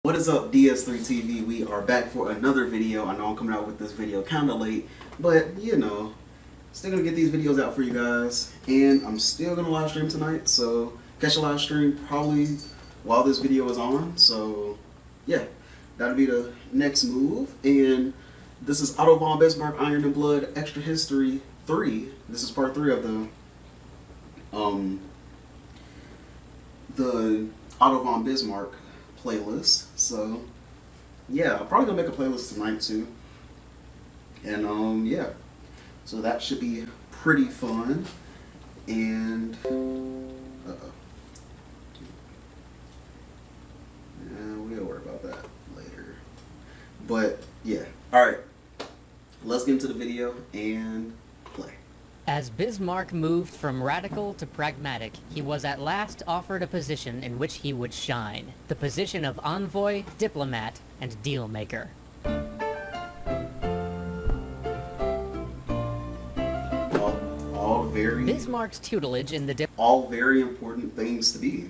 What is up, DS3TV? We are back for another video. I know I'm coming out with this video kind of late, but you know, still gonna get these videos out for you guys. And I'm still gonna live stream tonight, so catch a live stream probably while this video is on. So yeah, that'll be the next move. And this is Otto Von Bismarck, Iron and Blood, Extra History 3. This is part 3 of the Otto Von Bismarck playlist. So yeah, I'm probably gonna make a playlist tonight too. And yeah, so that should be pretty fun. And we'll worry about that later. But yeah, all right, let's get into the video and play. As Bismarck moved from radical to pragmatic, he was at last offered a position in which he would shine. The position of envoy, diplomat, and deal-maker. All very... Bismarck's tutelage in the all very important things to be.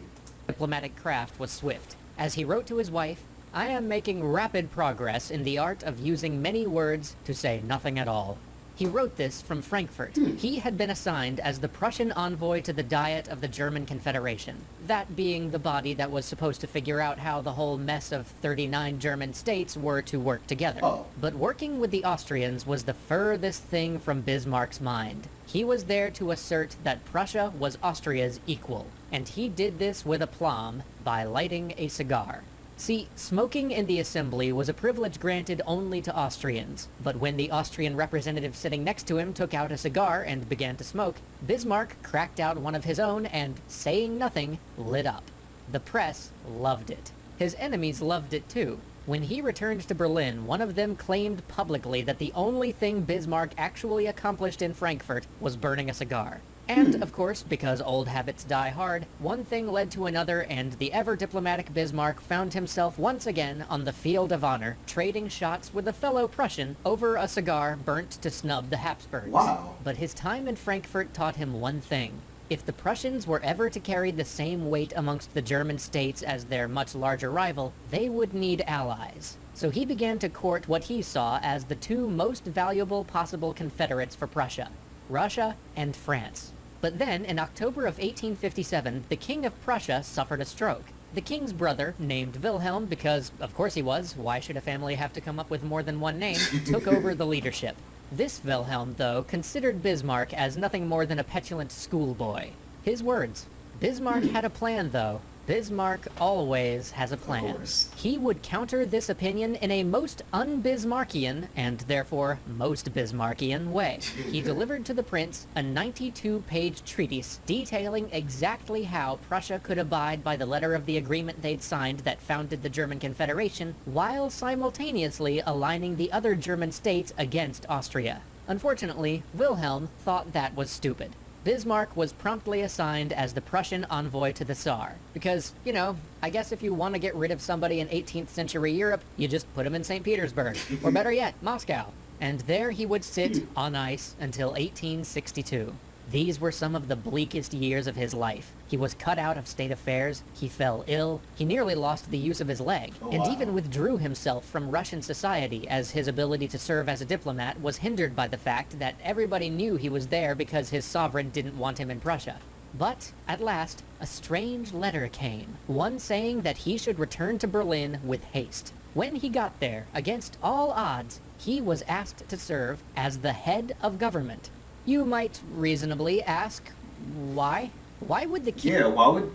Diplomatic craft was swift. As he wrote to his wife, "I am making rapid progress in the art of using many words to say nothing at all." He wrote this from Frankfurt. He had been assigned as the Prussian envoy to the Diet of the German Confederation, that being the body that was supposed to figure out how the whole mess of 39 German states were to work together. But working with the Austrians was the furthest thing from Bismarck's mind. He was there to assert that Prussia was Austria's equal, and he did this with aplomb by lighting a cigar. See, smoking in the assembly was a privilege granted only to Austrians, but when the Austrian representative sitting next to him took out a cigar and began to smoke, Bismarck cracked out one of his own and, saying nothing, lit up. The press loved it. His enemies loved it too. When he returned to Berlin, one of them claimed publicly that the only thing Bismarck actually accomplished in Frankfurt was burning a cigar. And, of course, because old habits die hard, one thing led to another, and the ever-diplomatic Bismarck found himself once again on the field of honor, trading shots with a fellow Prussian over a cigar burnt to snub the Habsburgs. Wow. But his time in Frankfurt taught him one thing. If the Prussians were ever to carry the same weight amongst the German states as their much larger rival, they would need allies. So he began to court what he saw as the two most valuable possible confederates for Prussia: Russia and France. But then, in October of 1857, the King of Prussia suffered a stroke. The king's brother, named Wilhelm, because of course he was, why should a family have to come up with more than one name, took over the leadership. This Wilhelm, though, considered Bismarck as nothing more than a petulant schoolboy. His words. Bismarck had a plan, though. Bismarck always has a plan. He would counter this opinion in a most un-Bismarckian, and therefore most Bismarckian, way. He delivered to the prince a 92-page treatise detailing exactly how Prussia could abide by the letter of the agreement they'd signed that founded the German Confederation, while simultaneously aligning the other German states against Austria. Unfortunately, Wilhelm thought that was stupid. Bismarck was promptly assigned as the Prussian envoy to the Tsar. Because, you know, I guess if you want to get rid of somebody in 18th century Europe, you just put him in St. Petersburg. Or better yet, Moscow. And there he would sit on ice until 1862. These were some of the bleakest years of his life. He was cut out of state affairs, he fell ill, he nearly lost the use of his leg, and even withdrew himself from Russian society as his ability to serve as a diplomat was hindered by the fact that everybody knew he was there because his sovereign didn't want him in Prussia. But, at last, a strange letter came, one saying that he should return to Berlin with haste. When he got there, against all odds, he was asked to serve as the head of government. You might reasonably ask, why? Why would the king... Yeah, why would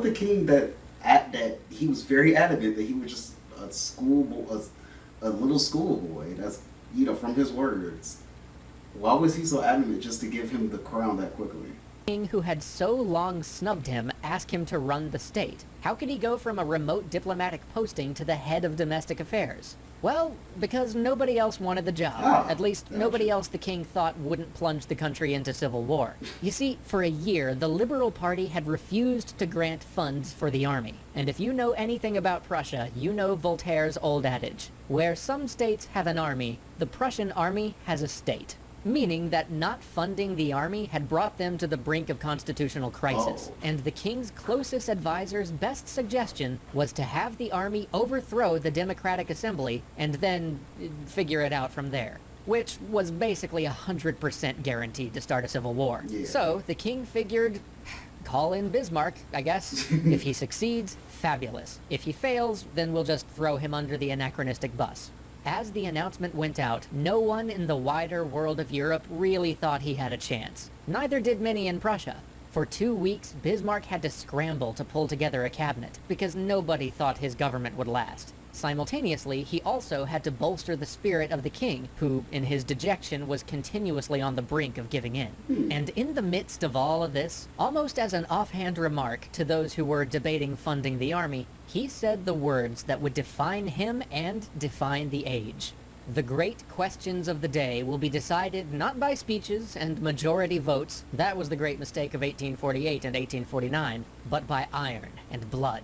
the king that he was very adamant that he was just a little schoolboy, that's, you know, from his words. Why was he so adamant just to give him the crown that quickly? King who had so long snubbed him ask him to run the state? How could he go from a remote diplomatic posting to the head of domestic affairs? Well, because nobody else wanted the job. At least, nobody else the king thought wouldn't plunge the country into civil war. You see, for a year, the Liberal Party had refused to grant funds for the army. And if you know anything about Prussia, you know Voltaire's old adage. Where some states have an army, the Prussian army has a state. meaning that not funding the army had brought them to the brink of constitutional crisis, and the king's closest advisor's best suggestion was to have the army overthrow the Democratic Assembly and then figure it out from there, which was basically 100% guaranteed to start a civil war. Yeah. So the king figured, call in Bismarck, I guess. If he succeeds, fabulous. If he fails, then we'll just throw him under the anachronistic bus. As the announcement went out, no one in the wider world of Europe really thought he had a chance. Neither did many in Prussia. For 2 weeks, Bismarck had to scramble to pull together a cabinet, because nobody thought his government would last. Simultaneously, he also had to bolster the spirit of the king, who, in his dejection, was continuously on the brink of giving in. And in the midst of all of this, almost as an offhand remark to those who were debating funding the army, he said the words that would define him and define the age. The great questions of the day will be decided not by speeches and majority votes, that was the great mistake of 1848 and 1849, but by iron and blood.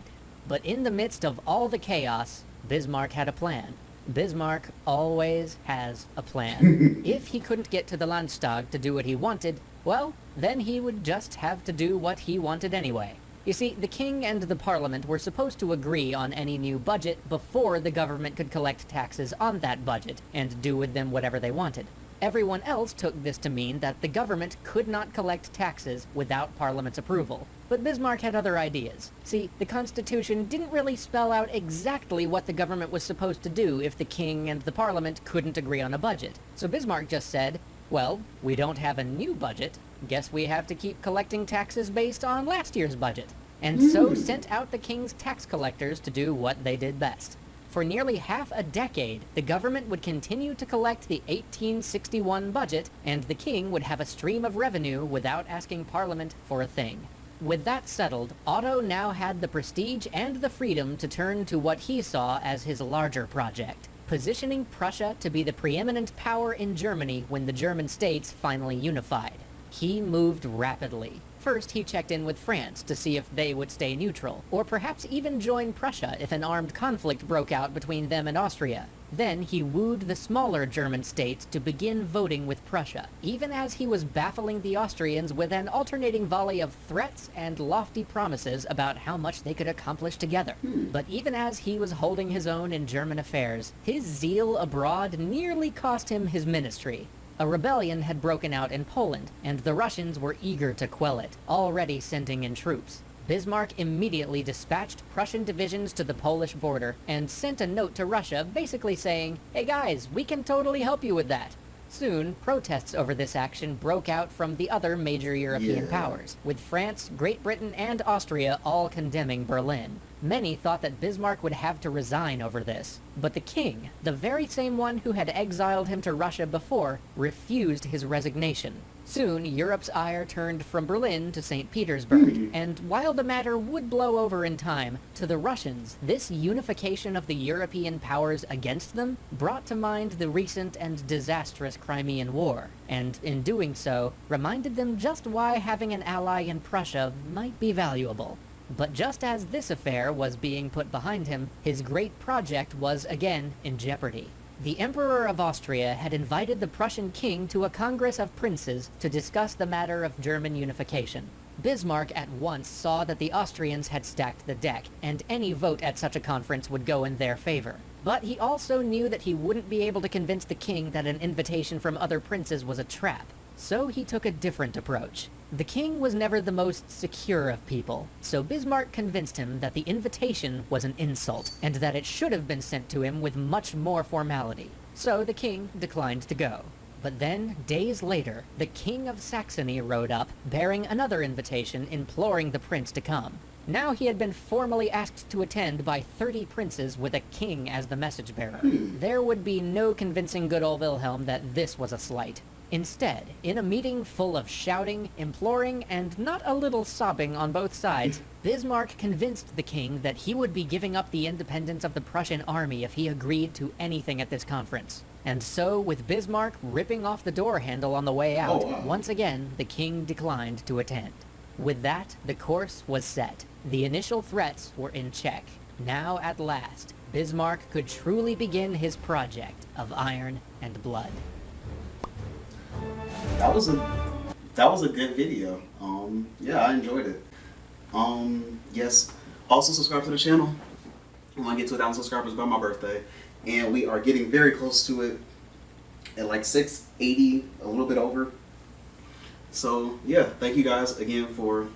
But in the midst of all the chaos, Bismarck had a plan. Bismarck always has a plan. If he couldn't get to the Landtag to do what he wanted, well, then he would just have to do what he wanted anyway. You see, the king and the parliament were supposed to agree on any new budget before the government could collect taxes on that budget and do with them whatever they wanted. Everyone else took this to mean that the government could not collect taxes without Parliament's approval. But Bismarck had other ideas. See, the Constitution didn't really spell out exactly what the government was supposed to do if the king and the Parliament couldn't agree on a budget. So Bismarck just said, well, we don't have a new budget. Guess we have to keep collecting taxes based on last year's budget. And so sent out the king's tax collectors to do what they did best. For nearly half a decade, the government would continue to collect the 1861 budget, and the king would have a stream of revenue without asking Parliament for a thing. With that settled, Otto now had the prestige and the freedom to turn to what he saw as his larger project, positioning Prussia to be the preeminent power in Germany when the German states finally unified. He moved rapidly. First, he checked in with France to see if they would stay neutral, or perhaps even join Prussia if an armed conflict broke out between them and Austria. Then he wooed the smaller German states to begin voting with Prussia, even as he was baffling the Austrians with an alternating volley of threats and lofty promises about how much they could accomplish together. But even as he was holding his own in German affairs, his zeal abroad nearly cost him his ministry. A rebellion had broken out in Poland, and the Russians were eager to quell it, already sending in troops. Bismarck immediately dispatched Prussian divisions to the Polish border and sent a note to Russia basically saying, "Hey guys, we can totally help you with that." Soon, protests over this action broke out from the other major European powers, with France, Great Britain, and Austria all condemning Berlin. Many thought that Bismarck would have to resign over this, but the king, the very same one who had exiled him to Russia before, refused his resignation. Soon, Europe's ire turned from Berlin to St. Petersburg, and while the matter would blow over in time, to the Russians, this unification of the European powers against them brought to mind the recent and disastrous Crimean War, and in doing so, reminded them just why having an ally in Prussia might be valuable. But just as this affair was being put behind him, his great project was again in jeopardy. The Emperor of Austria had invited the Prussian king to a congress of princes to discuss the matter of German unification. Bismarck at once saw that the Austrians had stacked the deck, and any vote at such a conference would go in their favor. But he also knew that he wouldn't be able to convince the king that an invitation from other princes was a trap. So he took a different approach. The king was never the most secure of people, so Bismarck convinced him that the invitation was an insult, and that it should have been sent to him with much more formality. So the king declined to go. But then, days later, the King of Saxony rode up, bearing another invitation imploring the prince to come. Now he had been formally asked to attend by 30 princes with a king as the message bearer. There would be no convincing good old Wilhelm that this was a slight. Instead, in a meeting full of shouting, imploring, and not a little sobbing on both sides, Bismarck convinced the king that he would be giving up the independence of the Prussian army if he agreed to anything at this conference. And so, with Bismarck ripping off the door handle on the way out, once again, the king declined to attend. With that, the course was set. The initial threats were in check. Now, at last, Bismarck could truly begin his project of iron and blood. that was a good video. Yeah, I enjoyed it. Yes. Also subscribe to the channel. I want to get to 1,000 subscribers by my birthday, and we are getting very close to it. At like 680, a little bit over. So yeah, thank you guys again for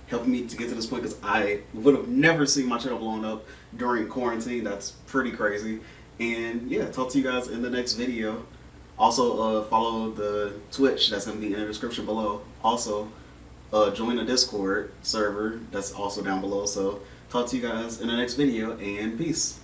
helping me to get to this point, because I would have never seen my channel blowing up during quarantine. That's pretty crazy. And yeah, talk to you guys in the next video. Also, follow the Twitch that's going to be in the description below. Also, join the Discord server that's also down below. So talk to you guys in the next video, and peace.